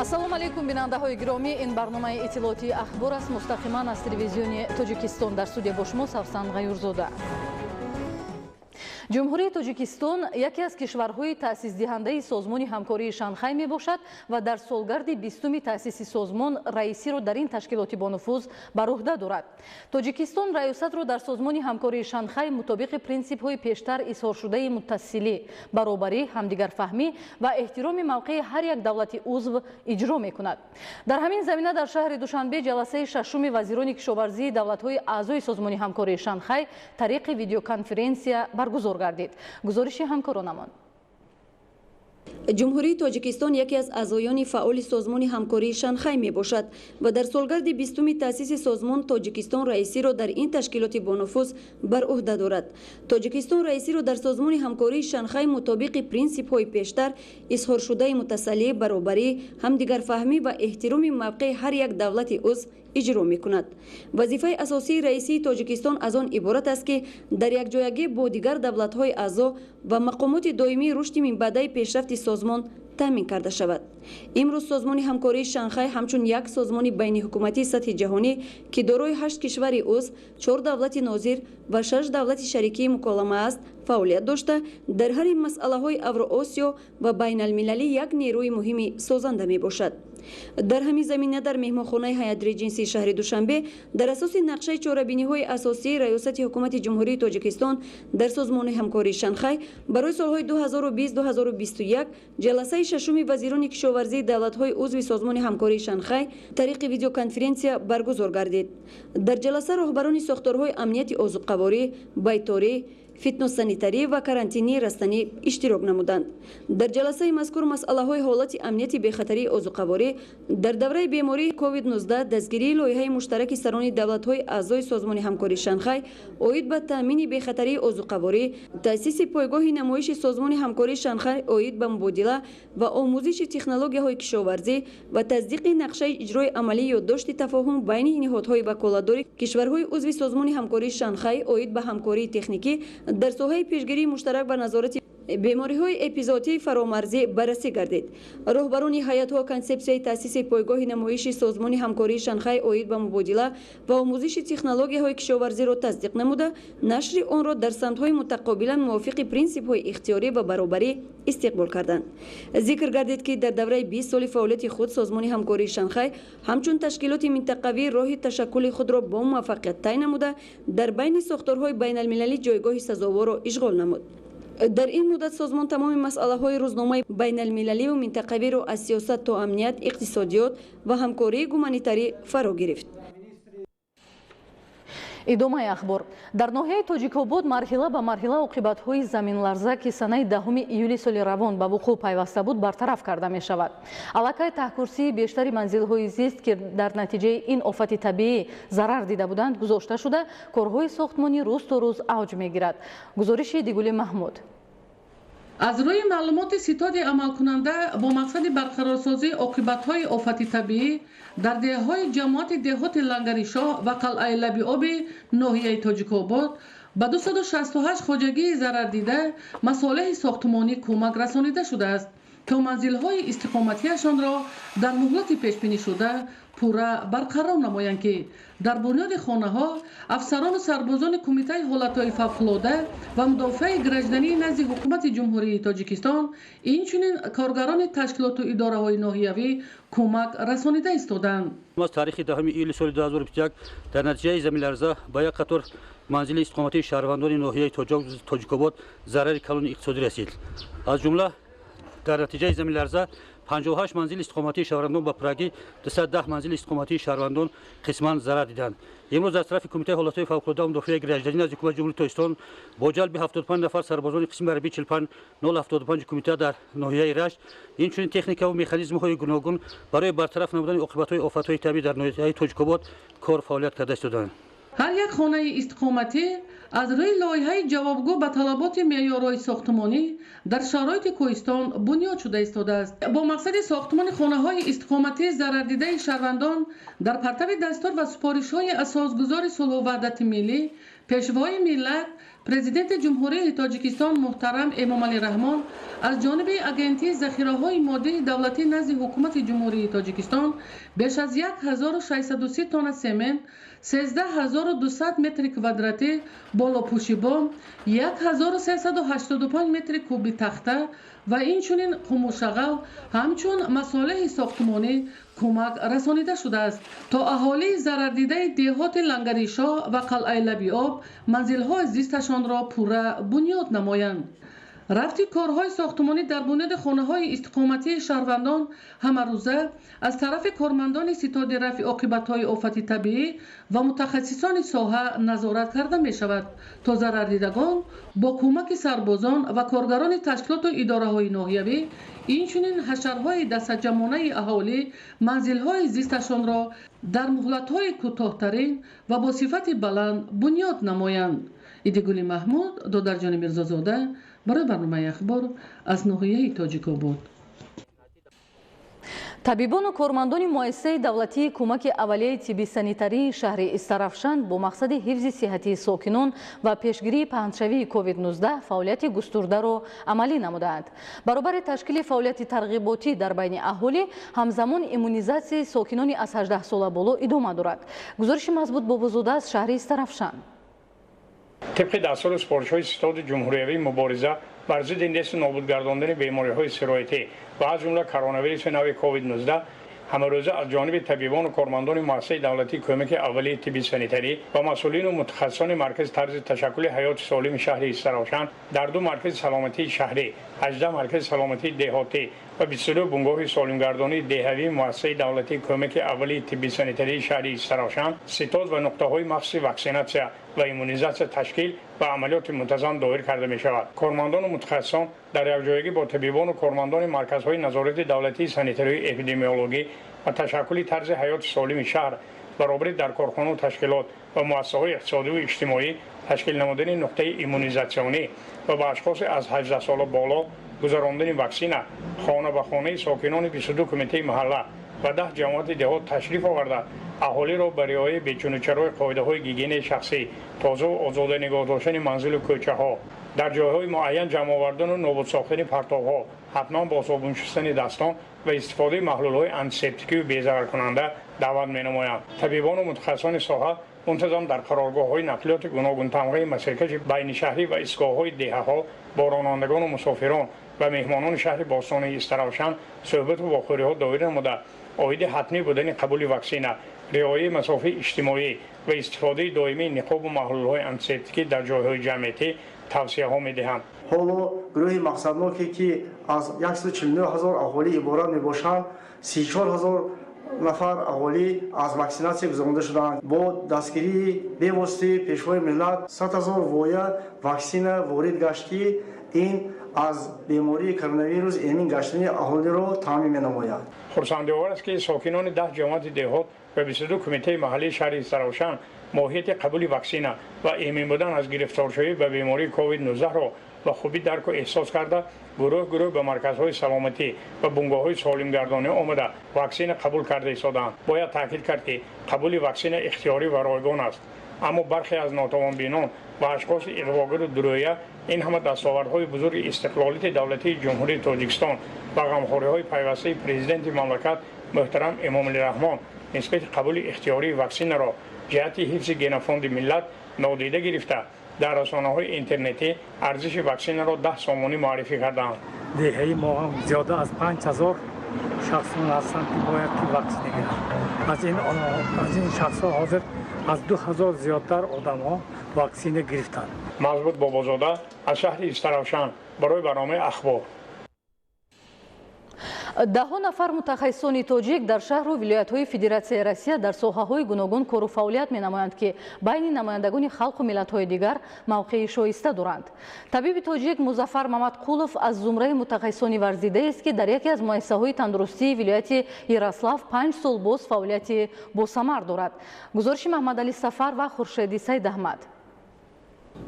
ассалому алайкум бинандаҳои гиромӣ, ин барномаи иттилоотии ахбор аст. Мустақиман аз телевизиони Тоҷикистон. дар студия бо шумо Савсан Ғаюрзода. ҷумҳурии Тоҷикистон яке аз кишварҳои таъсисдиҳандаи созмони ҳамкории Шанхай мебошад ва дар солгарди 20-уми таъсиси созмон раисиро дар ин ташкилоти бонуфуз бар уҳда дорад. Тоҷикистон раёсатро дар созмони ҳамкории Шанхай мутобиқи принсипҳои пештар изҳоршудаи муттасилӣ, баробарӣ, ҳамдигарфаҳмӣ ва эҳтироми мавқеи ҳар як давлати узв иҷро мекунад. Дар ҳамин замина дар шаҳри Душанбе ҷаласаи шашуми вазирони кишоварзии давлатҳои аъзои созмони ҳамкории Шанхай тариқи видеоконференсия баргузор гардид. гузориши ҳамкоронамон. ҷумҳурии Тоҷикистон яке аз аъзоёни фаъоли созмони ҳамкории Шанхай мебошад ва дар солгарди 20-уми таъсиси созмон Тоҷикистон раисиро дар ин ташкилоти бонуфуз бар уҳда дорад. Тоҷикистон раисиро дар созмони ҳамкории Шанхай мутобиқи принсипҳои пештар изҳоршудаи мутасаллӣ, баробарӣ, ҳамдигарфаҳмӣ ва эҳтироми мавқеи ҳар як давлати узв иҷро мекунад. вазифаи асосии раисии Тоҷикистон аз он иборат аст ки дар якҷоягӣ бо дигар давлатҳои аъзо ва мақомоти доимии рушди минбаъдаи пешрафти созмон таъмин карда шавад. имрӯз созмони ҳамкории Шанхай ҳамчун як созмони байниҳукуматии сатҳи ҷаҳонӣ ки дорои 8 кишвари узв, 4 давлати нозир ва 6 давлати шарикии муколама аст, фаъолият дошта дар ҳар масъалаҳои Авроосиё ва байналмилалӣ як нерӯи муҳими созанда мебошад. дар ҳамин замина дар меҳмонхонаи ҳайатри ҷинсии шаҳри Душанбе дар асоси нақшаи чорабиниҳои асосии раёсати ҳукумати ҷумҳурии Тоҷикистон дар созмони ҳамкории Шанхай барои солҳои 2020-2021 ҷаласаи шашуми вазирони кишоварзии давлатҳои узви созмони ҳамкории Шанхай тариқи видеоконференсия баргузор гардид. дар ҷаласа роҳбарони сохторҳои амнияти озуқаворӣ, байторӣ, фитносанитарӣ ва карантинии растанӣ иштирок намуданд. дар ҷаласаи мазкур масъалаҳои ҳолати амнияти бехатарии озуқаворӣ дар давраи бемории COVID-19, дастгирии лоиҳаи муштараки сарони давлатҳои аъзои созмони ҳамкории Шанхай оид ба таъмини бехатарии озуқаворӣ, таъсиси пойгоҳи намоиши созмони ҳамкории Шанхай оид ба мубодила ва омӯзиши технологияҳои кишоварзӣ ва тасдиқи нақшаи иҷрои амалии ёддошти тафоҳум байни ниҳодҳои ваколатдори кишварҳои узви созмони ҳамкории Шанхай оид ба ҳамкории техникӣ дар соҳаи пешгирии муштарак ва назорати бемориҳои эпизоотии фаромарзӣ баррасӣ гардид. роҳбарони ҳайатҳо консепсияи таъсиси пойгоҳи намоиши созмони ҳамкории Шанхай оид ба мубодила ва омӯзиши технологияҳои кишоварзиро тасдиқ намуда, нашри онро дар самтҳои мутақобилан мувофиқи принсипҳои ихтиёрӣ ва баробарӣ истиқбол карданд. зикр гардид ки дар давраи 20 соли фаъолияти худ созмони ҳамкории Шанхай ҳамчун ташкилоти минтақавӣ роҳи ташаккули худро бо муваффақият тай намуда, дар байни сохторҳои байналмилалӣ ҷойгоҳи сазоворо ишғол намуд. дар ин муддат созмон тамоми масъалаҳои рӯзномаи байналмилаливу минтақавиро аз сиёсат то амният, иқтисодиёт ва ҳамкории гуманитарӣ фаро гирифт. идомаи ахбор. дар ноҳияи Тоҷикобод марҳила ба марҳила оқибатҳои заминларза ки санаи 10 июли соли равон ба вуқӯъ пайваста буд бартараф карда мешавад. аллакай таҳкурсии бештари манзилҳои зист ки дар натиҷаи ин офати табиӣ зарар дида буданд гузошта шуда, корҳои сохтмонӣ рӯз то рӯз авҷ мегирад. гузориши Дигули Маҳмуд. аз рӯи маълумоти ситоди амалкунанда бо мақсади барқарорсозии оқибатҳои офати табиӣ дар деҳаҳои ҷамоати деҳоти Лангаришоҳ ва қалъаи лаби оби ноҳияи Тоҷикобод ба 268 хоҷагии зарардида масолиҳи сохтмонӣ кӯмак расонида шудааст то манзилҳои истиқоматиашонро дар муҳлати пешбинишуда пурра барқарор намоянд ки дар бунёди хонаҳо афсарону сарбозони кумитаи ҳолатҳои фавқулода ва мудофиаи гражданӣ назди ҳукумати ҷумҳурии Тоҷикистон инчунин коргарони ташкилоту идораҳои ноҳиявӣ кӯмак расонида истоданд. аз таърихи 10 июли соли 2021 дар натиҷаи заминларза ба як қатор манзили истиқоматии шаҳрвандони ноҳияи Тоҷикобод зарари калони иқтисодӣ расид. аз ҷумла дар натиҷаи заминларза 58 манзили истиқоматии шаҳрвандон ба пуррагӣ 210 манзили истиқоматии шаҳрвандон қисман зарар диданд. имрӯз аз тарафи кумитаи ҳолатҳои фавқулода ва мудофиаи гражданӣ назди ҳукумати ҷумҳурии Тоҷикистон бо ҷалби 75 нафар сарбозони қисми ҳарбии 45075 кумита дар ноҳияи Рашт инчунин техникаву механизмҳои гуногун барои бартараф намудани оқибатҳои офатҳои табиӣ дар ноҳияи Тоҷикобод кор фаъолият карда истоданд. ҳар як хонаи истиқоматӣ аз рӯи лоиҳаи ҷавобгӯ ба талаботи меъёрҳои сохтмонӣ дар шароити кӯҳистон бунёд шуда истодааст. бо мақсади сохтмони хонаҳои истиқоматии зарардидаи шаҳрвандон дар партави дастур ва супоришҳои асосгузори сулҳу ваҳдати миллӣ пешвои миллат президенти ҷумҳурияи тоҷикистон муҳтарам эмомалӣ раҳмон аз ҷониби агентии захираҳои моддии давлатӣ назди ҳукумати ҷумҳурияи тоҷикистон беш аз 1630 тонна семент, 13200 метри квадратӣ болопӯши бом, 1385 метри куби тахта ва инчунин қумушағал ҳамчун масолиҳи сохтмонӣ кӯмак расонида шудааст, то аҳолии зарардидаи деҳоти Лангаришоҳ ва қалъаи Лаби об манзилҳои зисташонро пурра бунёд намоянд. рафти корҳои сохтмонӣ дар бунёди хонаҳои истиқоматии шаҳрвандон ҳамарӯза аз тарафи кормандони ситоди рафъи оқибатҳои офати табиӣ ва мутахассисони соҳа назорат карда мешавад, то зарардидагон бо кӯмаки сарбозон ва коргарони ташкилоту идораҳои ноҳиявӣ инчунин ҳашарҳои дастаҷамонаи аҳолӣ манзилҳои зисташонро дар муҳлатҳои кӯтоҳтарин ва бо сифати баланд бунёд намоянд. идигули маҳмуд, додарҷони мирзозода, барои барномаи ахбор аз ноҳияи Тоҷикобод. табибону кормандони муассисаи давлатии кӯмаки аввалияи тибби санитарии шаҳри Истарафшан бо мақсади ҳифзи сиҳатии сокинон ва пешгирии паҳншавии COVID-19 фаъолияти густурдаро амалӣ намуданд. баробари ташкили фаъолияти тарғиботӣ дар байни аҳолӣ, ҳамзамон иммунизатсияи сокинони аз 18 сола боло идома дорад. гузориши Мазбут Бобозода аз шаҳри Истарафшан. طبق دستور سپارش‌های ستاد جمهوری مبارزه بر ضد نشت و نابود گرداندن بیماری‌های سرایتی و از جمله کرونا ویروس نو کووید 19 همروزه از جانب طبیبان و کارمندان مؤسسه دولتی کمک اولیه طبی سانیتری و مسئولین و متخصصان مرکز طرز تشکل حیات سالم شهر استرافشان در 2 مرکز سلامتی شهری، 18 مرکز سلامتی دهاتی و 22 بنگاه سالمگردانی دهوی مؤسسه دولتی کمک اولیه طبی سانیتری شهر استرافشان ستاد و نقطه‌های مخصوص واکسیناسیون و ایمونیزاسیون تشکیل و عملیات منتظم دایر کرده می شود. کارمندان و متخصصان در یکجایگی با طبیبان و کارمندان مرکزهای نظارت دولتی سانیتری اپیدمیولوژی و تشکل طرز حیات سالم شهر برابر در کارخانه و تشکیلات و مؤسسه‌های اقتصادی و اجتماعی تشکیل نمودن نقطه ایمونیزاسیونی و به اشخاص از 18 سال بالا گذراندن واکسن خانه به خانه ساکنان 22 کمیته محله و 10 جماعت دهات تشریف آورده اهالی را برای رعایت بی‌چون قاعده‌های گیگین شخصی، تازه و آزاده نگاه داشتن منزل و کوچه‌ها، در جای‌های معین جمع آوردن و نابود ساختن پرتاب‌ها، حتما با صابون شستن دستان و استفاده محلول‌های آنتیسپتیکی و بی‌ضرر کننده دعوت می‌نمایند. طبیبان و متخصصان ساحه منتظم در قرارگاه‌های نقلیات گوناگون تمغه مسیرکش بین شهری و ایستگاه‌های دهه‌ها با رانندگان و مسافران و مهمانان شهر باستان استرافشان صحبت و واخوری‌ها دایر نموده عاید حتمی بودن قبول واکسن، رعایت مسافه اجتماعی و استفاده دائمی نقاب و محلول‌های آنتیسپتیکی در جای‌های جمعیتی توصیه‌ها می‌دهند. حالا گروه مقصدناکی که از 149,000 اهالی عبارت میباشند 34,000 نفر اهالی از واکسیناسیون گذرانده شدند. با دستگیری به واسطه پیشوای ملت 100,000 واحد واکسن وارد گشت که این از بیماری کرونا ویروس امین گشتن اهالی را تامین می‌نماید. خرسندآور است که ساکنان 10 جماعت دهات و 22 کمیته محلی شهر استرافشان ماهیت قبول واکسن و ایمن بودن از گرفتارشدگی به بیماری کووید 19 را و خوبی درک و احساس کرده گروه به مرکزهای سلامتی و بنگاه‌های سالمگردانی آمده واکسن قبول کرده ایستادند. باید تاکید کرد که قبول واکسن اختیاری و رایگان است، اما برخی از ناتوانبینان و اشخاص اغواگر و درویه این همه دستاوردهای بزرگ استقلالیت دولتی جمهوری تاجیکستان و غمخوری‌های پیوسته پرزیدنت مملکت محترم امامعلی رحمان نسبت قبول اختیاری واکسن را جهت حفظ گنفاند ملت نادیده گرفته در رسانه‌های اینترنتی ارزش واکسن را 10 سامانی معرفی کردند. دهه ما هم زیاده از 5,000 شخصان هستند که باید که واکسن بگیرند. از این شخص‌ها حاضر از 2,000 زیادتر آدم‌ها واکسن گرفتند. مزبوط بابازاده از شهر استرافشان برای برنامه اخبار. даҳҳо нафар мутахассисони тоҷик дар шаҳру вилоятҳои федератсияи Россия дар соҳаҳои гуногун кору фаъолият менамоянд ки байни намояндагони халқу миллатҳои дигар мавқеи шоиста доранд. табиби тоҷик Музаффар Мамадқулов аз зумраи мутахассисони варзидааст ки дар яке аз муассисаҳои тандурустии вилояти Ярослав 5 сол боз фаъолияти босамар дорад. гузориши Маҳмадалӣ Сафар ва Хуршеди Саид Аҳмад.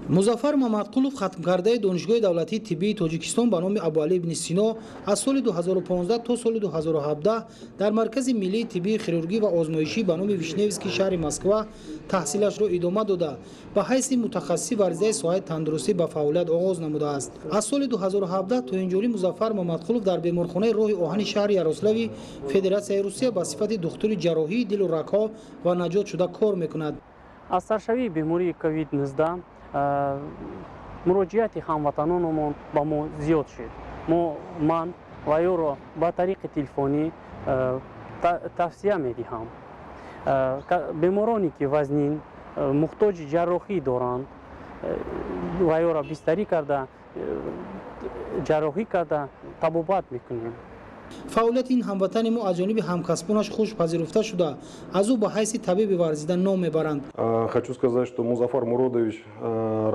музаффар мамадқулов хатмкардаи донишгоҳи давлатии тиббии тоҷикистон ба номи абуалӣ ибни сино аз соли 2015 то соли 2017 дар маркази миллии тиббии хирургӣ ва озмоишӣ ба номи вишневский шаҳри москва таҳсилашро идома дода ба ҳайси мутахассиси варзидаи соҳаи тандурустӣ ба фаъолият оғоз намудааст. аз соли 2017 то инҷоӣ музаффар мамадқулов дар беморхонаи роҳи оҳани шаҳри ярослави федератсияи русия ба сифати духтури ҷарроҳии дилу рагҳо ва наҷотшуда кор мекунад. аз саршавии бемории covid-19 муроҷиати ҳамватанонамон ба мо зиёд шуд. ман ва ёро ба тариқи телефонӣ тавсия медиҳам. бемороне ки вазнин мухтоҷи ҷарроҳӣ доранд ва ёро бистарӣ карда ҷарроҳӣ карда табобат мекунем. фаъолияти ин ҳамватани мо аз ҷониби ҳамкасбонаш хуш пазируфта шуда аз ӯ ба ҳайси табиби варзида ном мебаранд. Хочу сказать, что Музаффар Муродович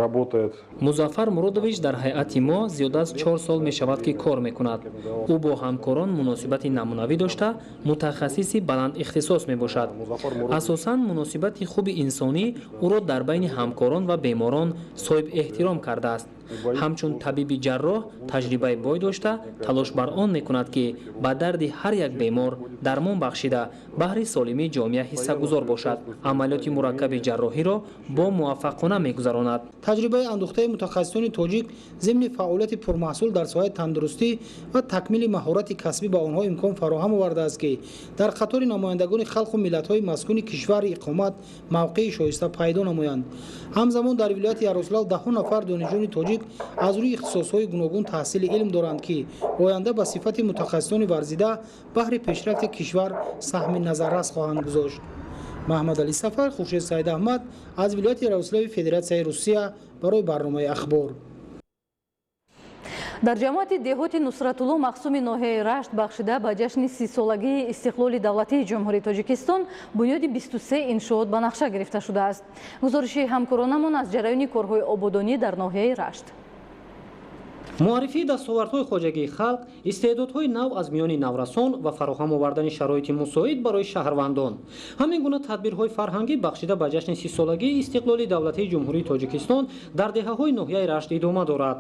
работает. Музаффар Муродович дар ҳайати мо зиёда аз 4 сол мешавад ки кор мекунад. ӯ бо ҳамкорон муносибати намунавӣ дошта мутахассиси баланд ихтисос мебошад. асосан муносибати хуби инсонӣ ӯро дар байни ҳамкорон ва беморон соҳиб эҳтиром кардааст. ҳамчун табиби ҷарроҳ таҷрибаи бой дошта талош бар он мекунад ки ба дарди ҳар як бемор дармон бахшида баҳри солимии ҷомеа ҳиссагузор бошад. амалиёти мураккаби ҷарроҳиро бо муваффақона мегузаронад. таҷрибаи андӯхтаи мутахассисони тоҷик зимни фаъолияти пурмаҳсул дар соҳаи тандурустӣ ва такмили маҳорати касбӣ ба онҳо имкон фароҳам овардааст ки дар қатори намояндагони халқу миллатҳои маскуни кишвари иқомат мавқеи шоиста пайдо намоянд. ҳамзамон дар вилояти ярослав даҳҳо нафар донишҷӯёни тоҷик аз рӯи ихтисосҳои гуногун таҳсили илм доранд ки оянда ба сифати мутахассисони варзида баҳри пешрафти кишвар саҳми назаррас хоҳанд гузошт. маҳмадалӣ сафар, хуршед саидаҳмад аз вилояти ярослави федератсияи русия барои барномаи ахбор. дар ҷамоати деҳоти нусратулло махсуми ноҳияи рашт бахшида ба ҷашни 30-солагии истиқлоли давлатии ҷумҳурии тоҷикистон бунёди 23 иншоот ба нақша гирифта шудааст. гузориши ҳамкоронамон аз ҷараёни корҳои ободонӣ дар ноҳияи рашт. муаррифии дастовардҳои хоҷагии халқ, истеъдодҳои нав аз миёни наврасон ва фароҳам овардани шароити мусоид барои шаҳрвандон. ҳамин гуна тадбирҳои фарҳангӣ бахшида ба ҷашни 30-солагии истиқлоли давлатии ҷумҳурии тоҷикистон дар деҳаҳои ноҳияи рашт идома дорад.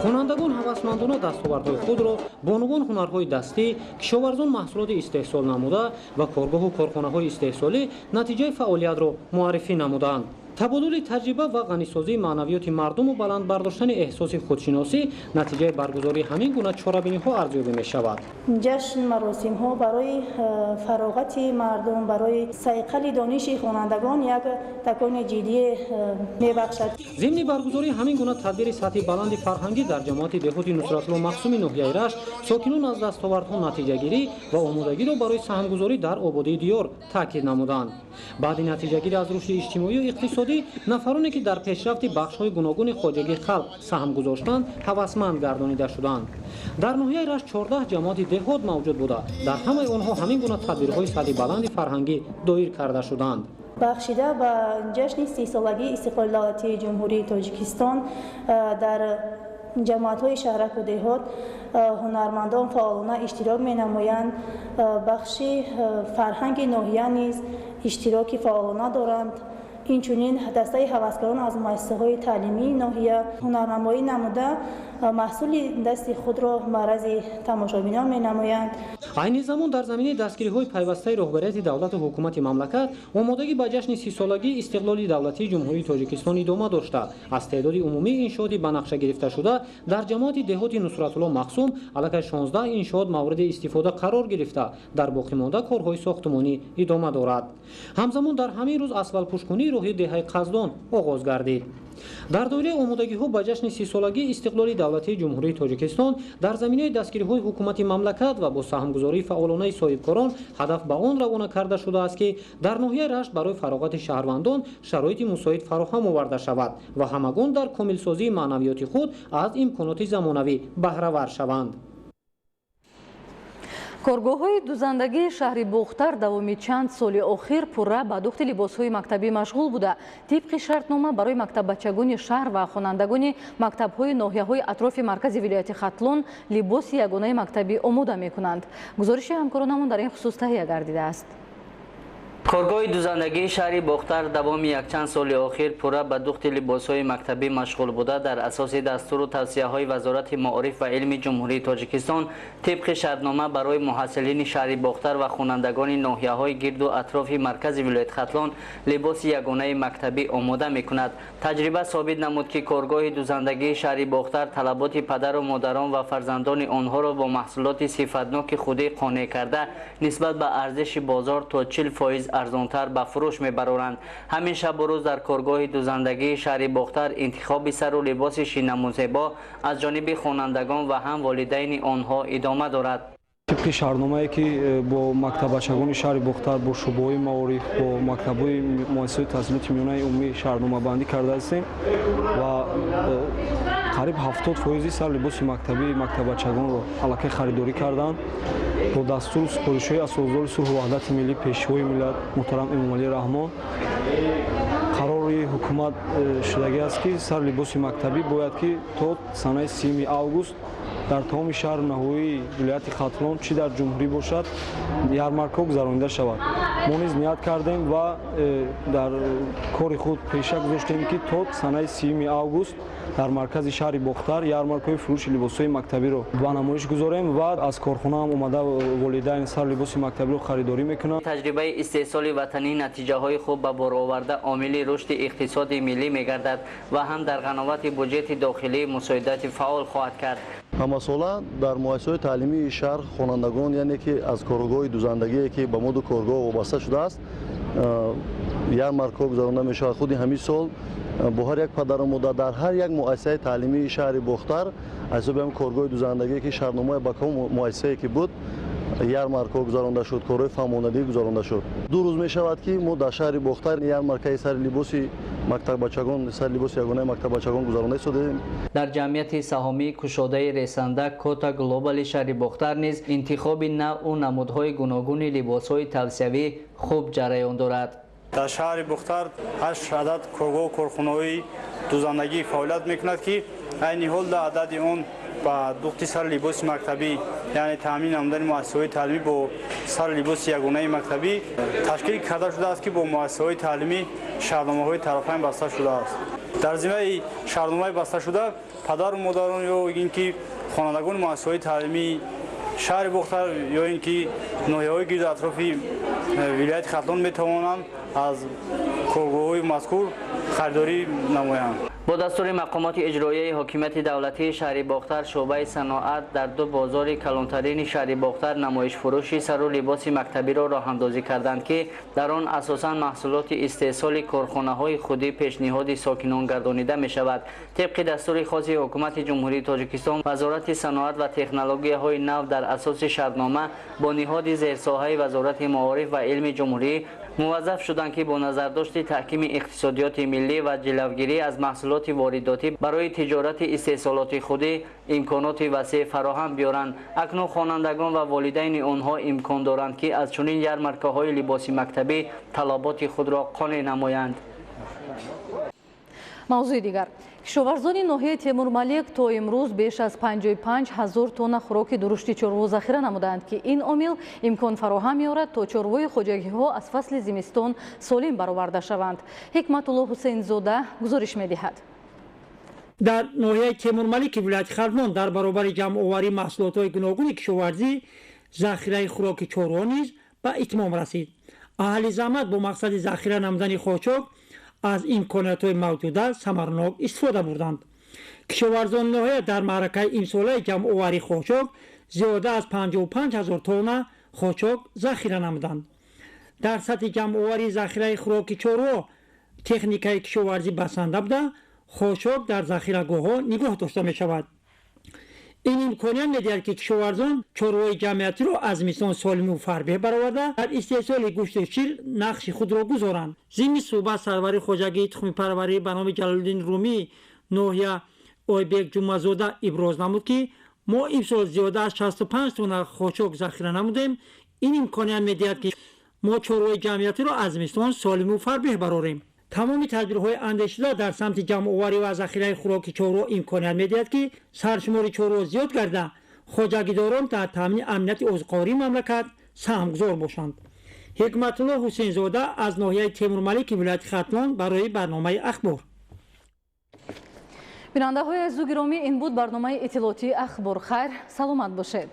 хонандагон ҳавасмандона дастовардҳои худро бонугон ҳунарҳои дастӣ, кишоварзон маҳсулоти истеҳсол намуда ва коргоҳу корхонаҳои истеҳсолӣ натиҷаи фаъолиятро муаррифӣ намуданд. табодули таҷриба ва ғанисозии маънавиёти мардуму баланд бардоштани эҳсоси худшиносӣ натиҷаи баргузории ҳамин гуна чорабиниҳо арзёбӣ мешавад. ҷашн маросимҳо барои фароғати мардум, барои сайқали дониши хонандагон як такони ҷиддие мебахшад. зимни баргузории ҳамин гуна тадбири сатҳи баланди фарҳангӣ дар ҷамоати деҳоти нусратулло махсуми ноҳияи рашт сокинон аз дастовардҳо натиҷагирӣ ва омодагиро барои саҳмгузорӣ дар ободии диёр таъкид намуданд. баъди натиҷагирӣ аз рушди иҷтимоию иқтисодӣ нафароне ки дар пешрафти бахшҳои гуногуни хоҷагии халқ саҳм гузоштанд ҳавасманд гардонида шуданд. дар ноҳияи рашт 14 ҷамоати деҳот мавҷуд буда дар ҳамаи онҳо ҳамин гуна тадбирҳои сатҳи баланди фарҳангӣ доир карда шуданд. бахшида ба ҷашни 30-солагии истиқлоли давлатии ҷумҳурии тоҷикистон дар ҷамоатҳои шаҳраку деҳот ҳунармандон фаъолона иштирок менамоянд. бахши фарҳанги ноҳия низ иштироки фаъолона доранд. инчунин дастаи ҳаваскорон аз муассисаҳои таълимии ноҳия ҳунарнамоӣ намуда маҳсули дасти худро маърази тамошобинон менамоянд. айни замон дар заминаи дастгириҳои пайвастаи роҳбарияти давлату ҳукумати мамлакат омодагӣ ба ҷашни 30-солагии истиқлоли давлатии ҷумҳурии тоҷикистон идома дошта аз теъдоди умумии иншооти ба нақша гирифта шуда дар ҷамоати деҳоти нусратулло махсум аллакай 16 иншоот мавриди истифода қарор гирифта дар боқимонда корҳои сохтумонӣ идома дорад. ҳамзамон дар ҳамин рӯз асфалпӯшкунии роҳи деҳаи қаздон оғоз гардид. дар доираи омодагиҳо ба ҷашни 30-солагии истиқлоли давлатии ҷумҳурии тоҷикистон дар заминаи дастгириҳои ҳукумати мамлакат ва бо саҳмгузории фаъолонаи соҳибкорон ҳадаф ба он равона карда шудааст ки дар ноҳияи рашт барои фароғати шаҳрвандон шароити мусоид фароҳам оварда шавад ва ҳамагон дар комилсозии маънавиёти худ аз имконоти замонавӣ баҳравар шаванд. коргоҳҳои дузандагии шаҳри бухтар давоми чанд соли охир пурра ба духти либосҳои мактабӣ машғул буда тибқи шартнома барои мактаббачагони шаҳр ва хонандагони мактабҳои ноҳияҳои атрофи маркази вилояти хатлон либоси ягонаи мактабӣ омода мекунанд. гузориши ҳамкоронамон дар ин хусус таҳия гардидааст. کارگاه دوزندگی شهر باختر دوام یک چند سال اخیر پورا به دوخت لباس‌های مکتبی مشغول بوده در اساس دستور و توصیه‌های وزارت معارف و علم جمهوری تاجیکستان طبق شرطنامه برای محصلین شهر باختر و خوانندگان ناحیه‌های گرد و اطراف مرکز ولایت ختلان لباس یگانه مکتبی آماده می‌کند. تجربه ثابت نمود که کارگاه دوزندگی شهر باختر طلبات پدر و مادران و فرزندان آنها را با محصولات صفتناک خودی قانع کرده نسبت به ارزش بازار تا 40% ارزانتر به فروش میبرند. همین شب و روز در کارگاه دوزندگی شهر باختر انتخاب سر و لباس شینمو زیبا از جانب خوانندگان و هم والدین آنها ادامه دارد. طبق شهرنامه‌ای که با مکتبچگان شهر باختر با شعبه‌های معارف با مکتب‌های مؤسسه تحصیلات میانه عمومی شهرنامه بندی کرده هستیم و قریب 70% سر لباس مکتبی مکتبچگان را علاقه خریداری کردند. با دستور سپارش‌های اساسدار صلح و وحدت ملی پیشوای ملت محترم امامعلی رحمان قراری حکومت شدگی است که سر لباس مکتبی باید که تا سنه 30 اوگوست در تمام شهر نهایی ولایت ختلان چی در جمهوری باشد ярмарка گذرانده شود. ما نیز نیت کردیم و در کار خود پیشه گذاشتیم که تا سنه 30 اوگوست در مرکز شهر باختر ярмаркаи فروش لباس‌های مکتبی رو به نمایش گذاریم و از کارخانه هم اومده والدین سر لباس مکتبی رو خریداری میکنند. تجربه استحصال وطنی نتیجه های خوب به بار آورده عامل رشد اقتصاد ملی میگردد و هم در قنوات بودجه داخلی مساعدت فعال خواهد کرد. همساله در مؤسسات تعلیمی شهر خوانندگان یعنی که از کارگاه دوزندگی که به مود کارگاه وابسته شده است ярмарка گذرانده می شود. خود همین سال با هر یک پدر و مادر در هر یک مؤسسه تعلیمی شهر باختر از هم کارگاه دوزندگی که شهرنامه با کم مؤسسه‌ای که بود ярмарка گذرانده شد، کارهای فهماندهی گذرانده شد. 2 روز می شود که ما در شهر باختر ярмаркаи سر لباس مکتب بچگان سر لباس یگانه مکتب بچگان گذرانده شده. در جمعیت سهامی کشاده رسنده کوتا گلوبال شهر باختر نیز انتخاب نوع و نمودهای گوناگون لباس‌های توصیوی خوب جریان دارد. در شهر باختر 8 عدد کارگاه و کارخانه‌های دوزندگی فعالیت میکند که عین حال در عدد آن با دوخت سر لباس مکتبی یعنی تامین نمودن مؤسسه‌های تعلیمی با سر لباس یگانه مکتبی تشکیل کرده شده است که با مؤسسه‌های تعلیمی شهرنامه‌های طرفین بسته شده است. در ضمن شهرنامه بسته شده پدر و مادران یا اینکه خوانندگان مؤسسه‌های تعلیمی شهر باختر یا اینکه ناحیه‌های گرد اطراف ولایت ختلان میتوانند از کارگاه‌های مذکور خریداری نمایند. با دستور مقامات اجرایی حاکمیت دولتی شهر باختر شعبه صنعت در 2 بازار کلانترین شهر باختر نمایش فروشی سر و لباس مکتبی را راه اندازی کردند که در آن اساساً محصولات استحصال کارخانه‌های خودی پیشنهاد ساکنان گردانیده می شود. طبق دستور خاص حکومت جمهوری تاجیکستان وزارت صنعت و تکنولوژی‌های نو در اساس شرطنامه با نهاد زیرساحه وزارت معارف و علم جمهوری موظف شدند که با نظرداشت تحکیم اقتصادیات ملی و جلوگیری از محصولات وارداتی برای تجارت استحصالات خودی امکانات وسیع فراهم بیارند. اکنون خوانندگان و والدین آنها امکان دارند که از چنین ярмаркаهای لباس مکتبی طلبات خود را قانع نمایند. موضوع دیگر کشاورزان ناحیه تیمورملک تا امروز بیش از 55,000 تن خوراک درشت چروا ذخیره نمودند که این عامل امکان فراهم می‌آورد تا چروای خوجگی‌ها از فصل زمستان سالم برآورده شوند. حکمت الله حسین زاده گزارش می‌دهد. در ناحیه تیمورملک ولایت ختلان در برابر جمع‌آوری محصولات گوناگون کشاورزی ذخیره خوراک چروا نیز به اتمام رسید. اهل زحمت با مقصد ذخیره نمودن خاچاک از امکانات‌های موجوده ثمرناک استفاده بردند. کشاورزان ناحیه در معرکه امساله جمع‌آوری خاچاک زیاده از 55,000 تن خاچاک ذخیره نمودند. در سطح جمع‌آوری ذخیره خوراک چروا تکنیکای کشاورزی بسنده بوده خاچاک در ذخیره‌گاه‌ها نگاه داشته می‌شود. این امکانیت می‌دهد که کشاورزان چروای جمعیتی را از زمستان سالم و فربه برآورده در استحصال گوشت و شیر نقش خود را گذارند. ضمن صحبت سروری خواجگی تخم پروری به نام جلال‌الدین رومی ناحیه آیبک جمعه‌زاده ابراز نمود که ما امسال زیاده از 65 تن خاچاک ذخیره نمودیم. این امکانیت می‌دهد که ما چروای جمعیتی را از زمستان سالم و فربه برآوریم. تمام تدبیرهای اندیشیده در سمت جمع‌آوری و ذخیره خوراک چروا امکانیت می‌دهد که سرشمار چروا زیاد گردد خواجگیداران در تامین امنیت غذایی مملکت سهمگذار باشند. ҳикматулло ҳусейнзода аз ноҳияи темурмалики вилояти хатлон барои барномаи ахбор. бинандаҳои азизу гиромӣ, ин буд барномаи иттилоотии ахбор. Хайр, саломат бошед.